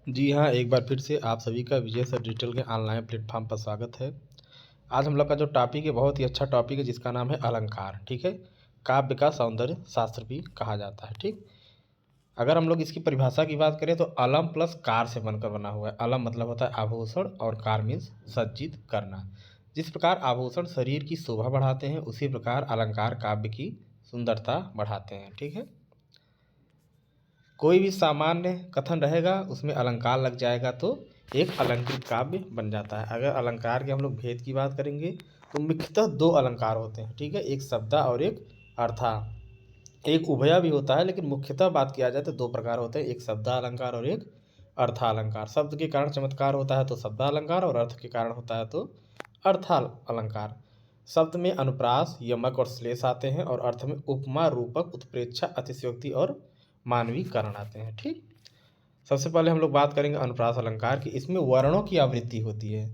जी हाँ, एक बार फिर से आप सभी का विजय सर डिजिटल के ऑनलाइन प्लेटफ़ॉर्म पर स्वागत है। आज हम लोग का जो टॉपिक है बहुत ही अच्छा टॉपिक है जिसका नाम है अलंकार, ठीक है? काव्य का सौंदर्य शास्त्र भी कहा जाता है, ठीक? अगर हम लोग इसकी परिभाषा की बात करें तो अलम प्लस कार से बनकर बना हुआ है। अलम मतलब होता है आभूषण और कार मीन्स सज्जित करना। जिस प्रकार आभूषण शरीर की शोभा बढ़ाते हैं उसी प्रकार अलंकार काव्य की सुंदरता बढ़ाते हैं, ठीक है? कोई भी सामान्य कथन रहेगा उसमें अलंकार लग जाएगा तो एक अलंकृत काव्य बन जाता है। अगर अलंकार के हम लोग भेद की बात करेंगे तो मुख्यतः दो अलंकार होते हैं, ठीक है? एक शब्दा और एक अर्था। एक उभया भी होता है लेकिन मुख्यतः बात किया जाए तो दो प्रकार होते हैं, एक शब्दा अलंकार और एक अर्था अलंकार। शब्द के कारण चमत्कार होता है तो शब्दा अलंकार और अर्थ के कारण होता है तो अर्था अलंकार। शब्द में अनुप्रास यमक और श्लेष आते हैं और अर्थ में उपमा रूपक उत्प्रेक्षा अतिशयोक्ति और मानवीकरण आते हैं, ठीक। सबसे पहले हम लोग बात करेंगे अनुप्रास अलंकार की। इसमें वर्णों की आवृत्ति होती है,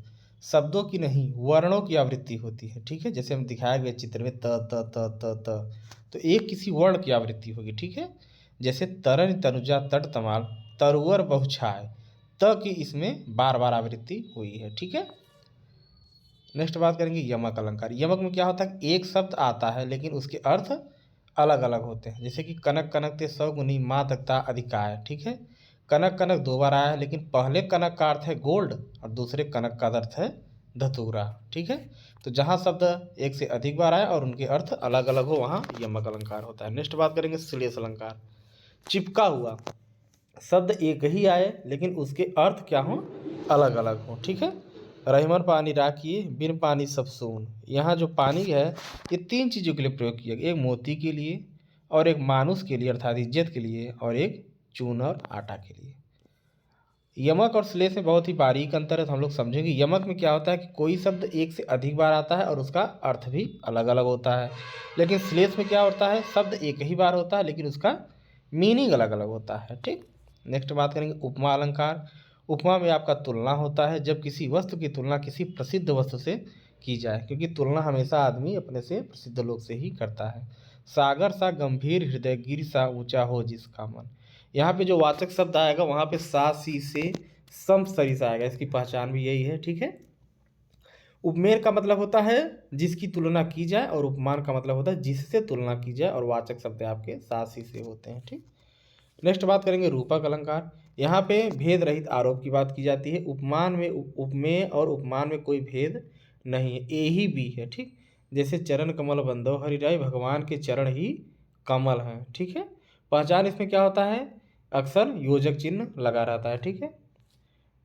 शब्दों की नहीं, वर्णों की आवृत्ति होती है, ठीक है? जैसे हम दिखाए गए चित्र में त त त त त, तो एक किसी वर्ण की आवृत्ति होगी, ठीक है? जैसे तरन तनुजा तट तमाल तरुवर बहुछाय, त की इसमें बार बार आवृत्ति हुई है, ठीक है? नेक्स्ट बात करेंगे यमक अलंकार। यमक में क्या होता है, एक शब्द आता है लेकिन उसके अर्थ अलग अलग होते हैं। जैसे कि कनक कनक ते सौगुनी माँ तकता अधिकाय, ठीक है? कनक कनक दो बार आया है लेकिन पहले कनक का अर्थ है गोल्ड और दूसरे कनक का अर्थ है धतूरा, ठीक है? तो जहाँ शब्द एक से अधिक बार आए और उनके अर्थ अलग अलग हो वहाँ यमक अलंकार होता है। नेक्स्ट बात करेंगे श्लेष अलंकार। चिपका हुआ शब्द एक ही आए लेकिन उसके अर्थ क्या हो, अलग अलग हो, ठीक है? रहीमन पानी राखिए बिन पानी सब सून। यहाँ जो पानी है ये तीन चीज़ों के लिए प्रयोग किया गया, एक मोती के लिए और एक मानुष के लिए अर्थात इज्जत के लिए और एक चून और आटा के लिए। यमक और श्लेष में बहुत ही बारीक अंतर है तो हम लोग समझेंगे। यमक में क्या होता है कि कोई शब्द एक से अधिक बार आता है और उसका अर्थ भी अलग अलग होता है, लेकिन श्लेष में क्या होता है, शब्द एक ही बार होता है लेकिन उसका मीनिंग अलग अलग होता है, ठीक। नेक्स्ट बात करेंगे उपमा अलंकार। उपमा में आपका तुलना होता है, जब किसी वस्तु की तुलना किसी प्रसिद्ध वस्तु से की जाए, क्योंकि तुलना हमेशा आदमी अपने से प्रसिद्ध लोग से ही करता है। सागर सा गंभीर हृदय गिर सा ऊंचा हो जिसका मन। यहाँ पे जो वाचक शब्द आएगा वहाँ पे सा सी से सम सरी से आएगा, इसकी पहचान भी यही है, ठीक है। उपमेय का मतलब होता है जिसकी तुलना की जाए और उपमान का मतलब होता है जिससे तुलना की जाए और वाचक शब्द आपके सा सी से होते हैं, ठीक। नेक्स्ट बात करेंगे रूपक अलंकार। यहाँ पे भेद रहित आरोप की बात की जाती है। उपमान में उपमेय और उपमान में कोई भेद नहीं है, ए ही बी है, ठीक। जैसे चरण कमल बंदो हरिराय, भगवान के चरण ही कमल हैं, ठीक है। पहचान इसमें क्या होता है, अक्सर योजक चिन्ह लगा रहता है, ठीक है।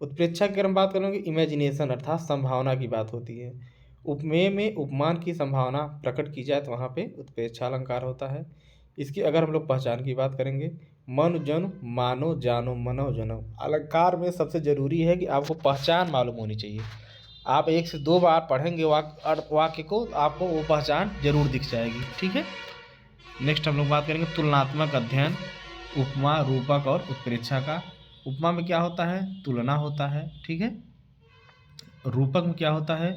उत्प्रेक्षा की अगर हम बात करेंगे इमेजिनेशन अर्थात संभावना की बात होती है। उपमेय में उपमान की संभावना प्रकट की जाए तो वहाँ पे उत्प्रेक्षा अलंकार होता है। इसकी अगर हम लोग पहचान की बात करेंगे, मन जन मानो जानो मनो जनो। अलंकार में सबसे जरूरी है कि आपको पहचान मालूम होनी चाहिए। आप एक से दो बार पढ़ेंगे वाक्य को, आपको वो पहचान जरूर दिख जाएगी, ठीक है। नेक्स्ट हम लोग बात करेंगे तुलनात्मक अध्ययन, उपमा रूपक और उत्प्रेक्षा का। उपमा में क्या होता है, तुलना होता है, ठीक है। रूपक में क्या होता है,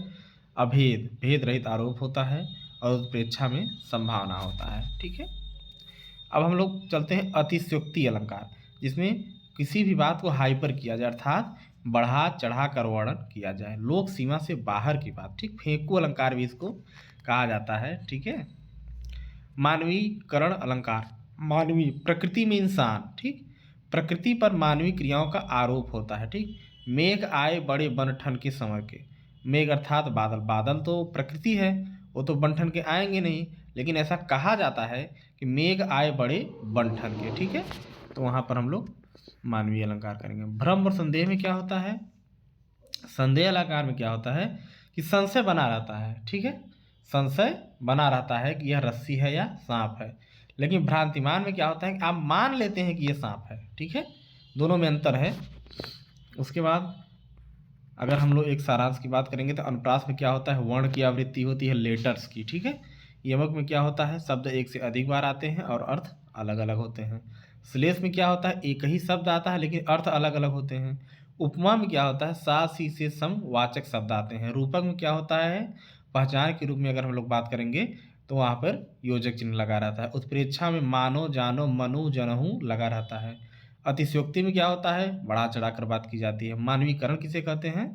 अभेद भेद रहित आरोप होता है और उत्प्रेक्षा में संभावना होता है, ठीक है। अब हम लोग चलते हैं अतिशयोक्ति अलंकार, जिसमें किसी भी बात को हाइपर किया जाए अर्थात बढ़ा चढ़ा कर वर्णन किया जाए, लोक सीमा से बाहर की बात, ठीक। फेंकू अलंकार भी इसको कहा जाता है, ठीक है। मानवीकरण अलंकार, मानवीय प्रकृति में इंसान, ठीक। प्रकृति पर मानवीय क्रियाओं का आरोप होता है, ठीक। मेघ आए बड़े बनठन के समय के। मेघ अर्थात बादल, बादल तो प्रकृति है, वो तो बनठन के आएंगे नहीं, लेकिन ऐसा कहा जाता है कि मेघ आए बड़े बनठन के, ठीक है। तो वहाँ पर हम लोग मानवीय अलंकार करेंगे। भ्रम और संदेह में क्या होता है, संदेह अलंकार में क्या होता है कि संशय बना रहता है, ठीक है। संशय बना रहता है कि यह रस्सी है या सांप है, लेकिन भ्रांतिमान में क्या होता है कि आप मान लेते हैं कि यह सांप है, ठीक है। दोनों में अंतर है। उसके बाद अगर हम लोग एक सारांश की बात करेंगे तो अनुप्रास में क्या होता है, वर्ण की आवृत्ति होती है लेटर्स की, ठीक है। यमक में क्या होता है, शब्द एक से अधिक बार आते हैं और अर्थ अलग अलग होते हैं। श्लेष में क्या होता है, एक ही शब्द आता है लेकिन अर्थ अलग अलग होते हैं। उपमा में क्या होता है, सा सी से सम वाचक शब्द आते हैं। रूपक में क्या होता है, पहचान के रूप में अगर हम लोग बात करेंगे तो वहाँ पर योजक चिन्ह लगा रहता है। उत्प्रेक्षा में मानो जानो मनु जनहु लगा रहता है। अतिशयोक्ति में क्या होता है, बढ़ा चढ़ाकर बात की जाती है। मानवीकरण किसे कहते हैं,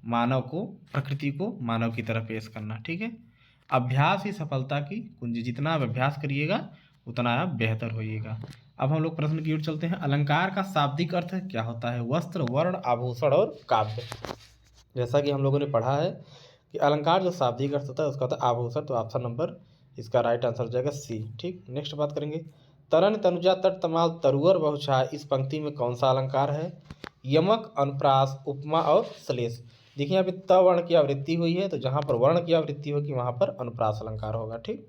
मानव को, प्रकृति को मानव की तरफ पेश करना। ठीक है, अभ्यास ही सफलता की कुंजी, जितना आप अभ्यास करिएगा उतना आप बेहतर होइएगा। अब हम लोग प्रश्न की ओर चलते हैं। अलंकार का शाब्दिक अर्थ क्या होता है, वस्त्र, वर्ण, आभूषण और काव्य। जैसा कि हम लोगों ने पढ़ा है कि अलंकार जो शाब्दिक अर्थ होता है उसका होता है आभूषण, तो ऑप्शन नंबर इसका राइट आंसर हो जाएगा सी। ठीक, नेक्स्ट बात करेंगे। तरन तनुजा तट तमाल तरुअर बहुछाय, इस पंक्ति में कौन सा अलंकार है, यमक, अनुप्रास, उपमा और श्लेष। देखिए यहाँ पे त वर्ण की आवृत्ति हुई है, तो जहाँ पर वर्ण की आवृत्ति होगी वहाँ पर अनुप्रास अलंकार होगा। ठीक,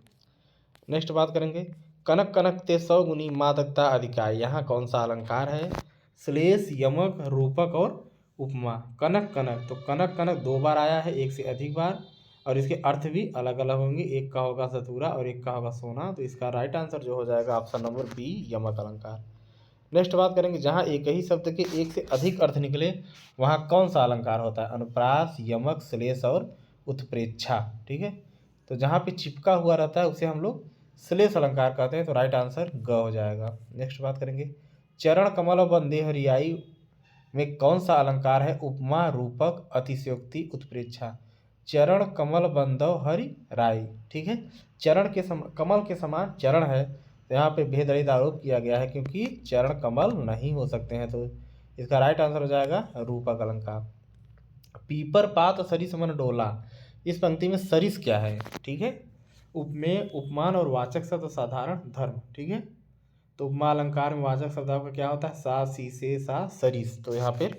नेक्स्ट बात करेंगे। कनक कनक ते सौ गुनी मादकता अधिकाय, यहाँ कौन सा अलंकार है, श्लेष, यमक, रूपक और उपमा। कनक कनक, तो कनक कनक दो बार आया है, एक से अधिक बार, और इसके अर्थ भी अलग अलग होंगे, एक का होगा सतूरा और एक का होगा सोना। तो इसका राइट आंसर जो हो जाएगा ऑप्शन नंबर बी, यमक अलंकार। नेक्स्ट बात करेंगे, जहाँ एक ही शब्द के एक से अधिक अर्थ निकले वहाँ कौन सा अलंकार होता है, अनुप्रास, यमक, श्लेष और उत्प्रेक्षा। ठीक है, तो जहाँ पे चिपका हुआ रहता है उसे हम लोग श्लेष अलंकार कहते हैं, तो राइट आंसर ग हो जाएगा। नेक्स्ट बात करेंगे, चरण कमल बंदे हरियाई में कौन सा अलंकार है, उपमा, रूपक, अतिशयोक्ति, उत्प्रेक्षा। चरण कमल बंदव हरि राई। ठीक है, चरण के कमल के समान चरण है, तो यहाँ पे भेद रहित आरोप किया गया है क्योंकि चरण कमल नहीं हो सकते हैं, तो इसका राइट आंसर हो जाएगा रूपक अलंकार। पीपर पात सरिस मन डोला, इस पंक्ति में सरिस क्या है। ठीक है, उपमेय, उपमान और वाचक शब्द साधारण धर्म। ठीक है, तो उपमा अलंकार में वाचक शब्द आपका क्या होता है, सा, सी, से, सा, सरिस, तो यहाँ पे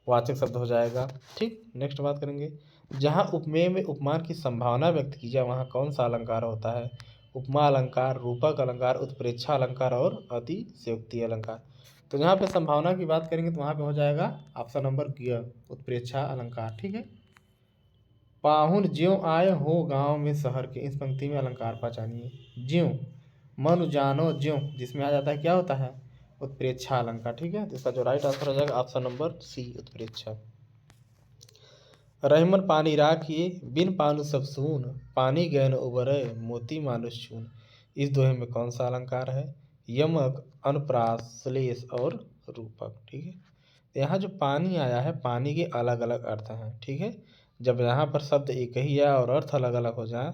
वाचक शब्द हो जाएगा। ठीक, नेक्स्ट बात करेंगे, जहाँ उपमेय में उपमान की संभावना व्यक्त की जाए वहाँ कौन सा अलंकार होता है, उपमा अलंकार, रूपक अलंकार, उत्प्रेक्षा अलंकार और अतिशयोक्ति अलंकार। तो यहाँ पे संभावना की बात करेंगे तो वहाँ पे हो जाएगा ऑप्शन नंबर ग, उत्प्रेक्षा अलंकार। ठीक है, पाहुन ज्यों आए हो गांव में शहर के, इस पंक्ति में अलंकार पहचानिए। ज्यों, मनु जानो ज्यों, जिसमें आ जाता है क्या होता है, उत्प्रेक्षा अलंकार। ठीक है, तो इसका जो राइट आंसर हो जाएगा ऑप्शन नंबर सी, उत्प्रेक्षा। रहमन पानी राखिए बिन पानु सब सून, पानी गैन उबरे मोती मानुष चून, इस दोहे में कौन सा अलंकार है, यमक, अनुप्रास, श्लेष और रूपक। ठीक है, तो यहाँ जो पानी आया है, पानी के अलग अलग अर्थ हैं। ठीक है, जब यहाँ पर शब्द एक ही है और अर्थ अलग अलग हो जाए,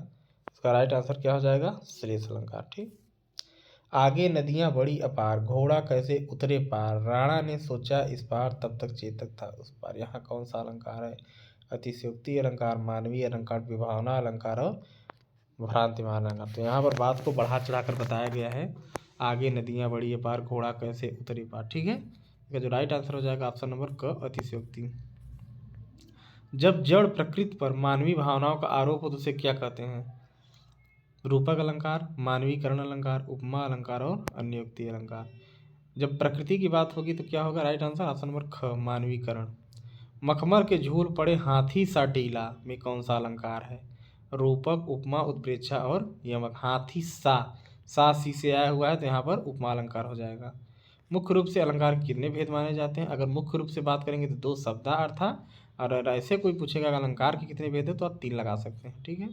इसका राइट आंसर क्या हो जाएगा, श्लेष अलंकार। ठीक, आगे नदियाँ बड़ी अपार, घोड़ा कैसे उतरे पार, राणा ने सोचा इस पार तब तक चेतक था उस पार, यहाँ कौन सा अलंकार है, अतिशयोक्ति अलंकार, मानवीय अलंकार, विभावना अलंकार और भ्रांतिमान अलंकार। तो यहाँ पर बात को बढ़ा चढ़ाकर बताया गया है, आगे नदियाँ बड़ी अपार, घोड़ा कैसे उतरे पार। ठीक है, इसका जो राइट आंसर हो जाएगा ऑप्शन नंबर क, अतिशयोक्ति। जब जड़ प्रकृति पर मानवीय भावनाओं का आरोप हो तो उसे क्या कहते हैं, रूपक अलंकार, मानवीकरण अलंकार, उपमा अलंकार और अन्योक्ति अलंकार। जब प्रकृति की बात होगी तो क्या होगा, राइट आंसर ऑप्शन नंबर ख, मानवीकरण। मखमल के झूल पड़े हाथी सा टीला में कौन सा अलंकार है, रूपक, उपमा, उत्प्रेक्षा और यमक। हाथी सा सी से आया हुआ है, तो यहाँ पर उपमा अलंकार हो जाएगा। मुख्य रूप से अलंकार के कितने भेद माने जाते हैं, अगर मुख्य रूप से बात करेंगे तो दो शब्दार्थ, और अगर ऐसे कोई पूछेगा अलंकार के कितने भेद है तो आप तीन लगा सकते हैं। ठीक है,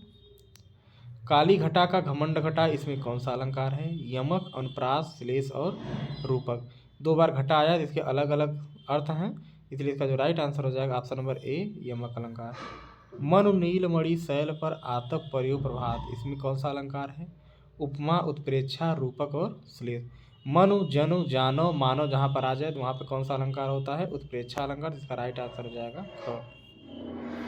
काली घटा का घमंड घटा, इसमें कौन सा अलंकार है, यमक, अनुप्रास, श्लेष और रूपक। दो बार घटा आया, इसके अलग अलग अर्थ हैं, इसलिए इसका जो राइट आंसर हो जाएगा ऑप्शन नंबर ए, यमक अलंकार। मनु नीलमणि शैल पर आतप पर्यो प्रभात, इसमें कौन सा अलंकार है, उपमा, उत्प्रेक्षा, रूपक और श्लेष। मनु जनु जानो मानो जहाँ पर आ जाए तो वहाँ पर कौन सा अलंकार होता है, उत्प्रेक्षा अलंकार, जिसका राइट आंसर हो जाएगा ख।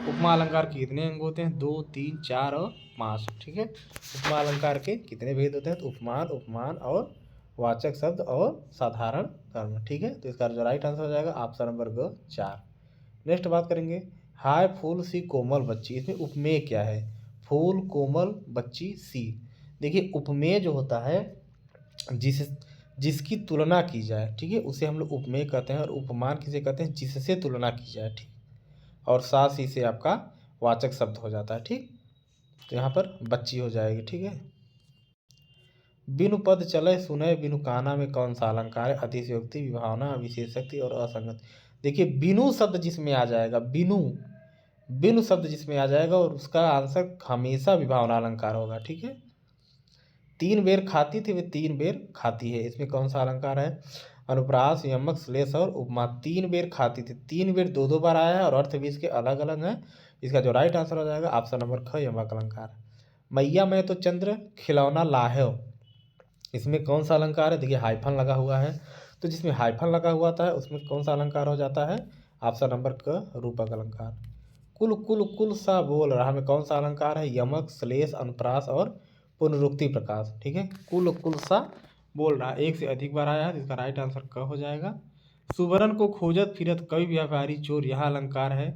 उपमा अलंकार के कितने अंग होते हैं, 2, 3, 4 और 5। ठीक है, उपमा अलंकार के कितने भेद होते हैं, तो उपमान, उपमान और वाचक शब्द और साधारण कर्म। ठीक है, तो इसका जो राइट आंसर हो जाएगा ऑप्शन नंबर ग, 4। नेक्स्ट बात करेंगे, हाय फूल सी कोमल बच्ची, इसमें उपमेय क्या है, फूल, कोमल, बच्ची, सी। देखिए उपमेय जो होता है जिसकी तुलना की जाए, ठीक है, उसे हम लोग उपमेय कहते हैं, और उपमान किसे कहते हैं, जिससे तुलना की जाए। ठीक, और सा सी से आपका वाचक शब्द हो जाता है। ठीक, तो यहाँ पर बच्ची हो जाएगी। ठीक है, बिनु पद चले सुने बिनु काना में कौन सा अलंकार है, अतिशयोक्ति, विभावना, विशेषोक्ति और असंगत। देखिए बिनु शब्द जिसमें आ जाएगा, बिनु बिनु शब्द जिसमें आ जाएगा और उसका आंसर हमेशा विभावना अलंकार होगा। ठीक है, 3 बेर खाती थी वे 3 बेर खाती है, इसमें कौन सा अलंकार है, अनुप्रास, यमक, श्लेष और उपमा 3 बेर खाती थी। 3 बेर 2-2 बार आया है और अर्थ भी इसके अलग अलग हैं। इसका जो राइट आंसर हो जाएगा ऑप्शन नंबर ख, यमक अलंकार। मैया मैं तो चंद्र खिलौना लाहव, इसमें कौन सा अलंकार है? देखिए हाइफन लगा हुआ है, तो जिसमें हाइफन लगा हुआ था उसमें कौन सा अलंकार हो जाता है? ऑप्शन नंबर क, रूपक अलंकार। कुल कुल कुल सा बोल रहा में कौन सा अलंकार है? यमक, श्लेष, अनुप्रास और पुनरुक्ति प्रकाश। ठीक है, कुल कुल सा बोल रहा, एक से अधिक बार आया है, इसका राइट आंसर क हो जाएगा। सुवर्ण को खोजत फिरत कवि व्यापारी चोर, यह अलंकार है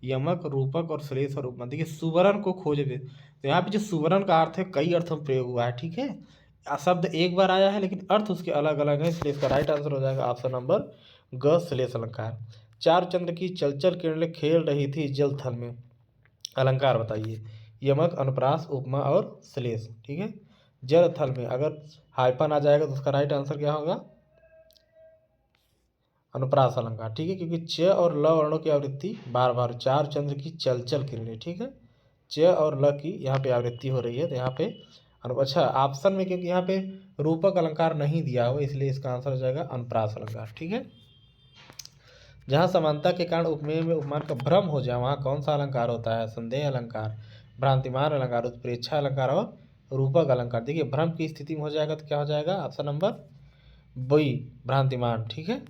यमक, रूपक और श्लेष और उपमा। देखिए सुवर्ण को खोजे, तो यहाँ पे जो सुवर्ण का अर्थ है कई अर्थों में प्रयोग हुआ है। ठीक है, शब्द एक बार आया है लेकिन अर्थ उसके अलग अलग है, इसलिए इसका राइट आंसर हो जाएगा ऑप्शन नंबर ग, श्लेष अलंकार। चार चंद्र की चलचल किरणें खेल रही थी जल थल में, अलंकार बताइए? यमक, अनुप्रास, उपमा और श्लेष। ठीक है, जल थल में अगर हाइपन आ जाएगा तो उसका राइट आंसर क्या होगा? अनुप्रास अलंकार। ठीक है, क्योंकि च और ल वर्णों की आवृत्ति बार बार, चार चंद्र की चलचल किरणें। ठीक है, च और ल की यहाँ पे आवृत्ति हो रही है, तो यहाँ पे अच्छा ऑप्शन में क्योंकि यहाँ पे रूपक अलंकार नहीं दिया हो इसलिए इसका आंसर हो जाएगा अनुप्रास अलंकार। ठीक है, जहाँ समानता के कारण उपमेय में उपमान का भ्रम हो जाए वहाँ कौन सा अलंकार होता है? संदेह अलंकार, भ्रांतिमान अलंकार, उत्प्रेक्षा अलंकार और रूपक अलंकार। देखिए भ्रम की स्थिति में हो जाएगा तो क्या हो जाएगा? ऑप्शन नंबर बी, भ्रांतिमान। ठीक है,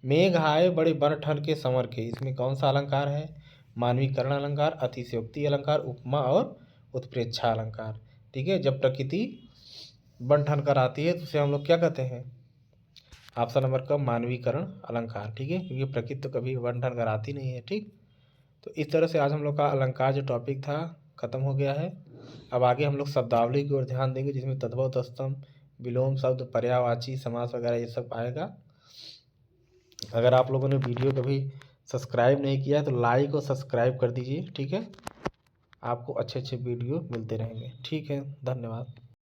मेघ आए बड़े बन ठन के संवर के, इसमें कौन सा अलंकार है? मानवीकरण अलंकार, अतिशयोक्ति अलंकार, उपमा और उत्प्रेक्षा अलंकार। ठीक है, जब प्रकृति बन ठन कर आती है तो उसे हम लोग क्या कहते हैं? ऑप्शन नंबर का मानवीकरण अलंकार। ठीक है, क्योंकि प्रकृति तो कभी बन ठन कर आती नहीं है। ठीक, तो इस तरह से आज हम लोग का अलंकार जो टॉपिक था खत्म हो गया है। अब आगे हम लोग शब्दावली की ओर ध्यान देंगे जिसमें तद्भव, तत्सम, विलोम शब्द, पर्यायवाची समास वगैरह ये सब आएगा। अगर आप लोगों ने वीडियो कभी सब्सक्राइब नहीं किया है तो लाइक और सब्सक्राइब कर दीजिए। ठीक है, आपको अच्छे अच्छे वीडियो मिलते रहेंगे। ठीक है, धन्यवाद।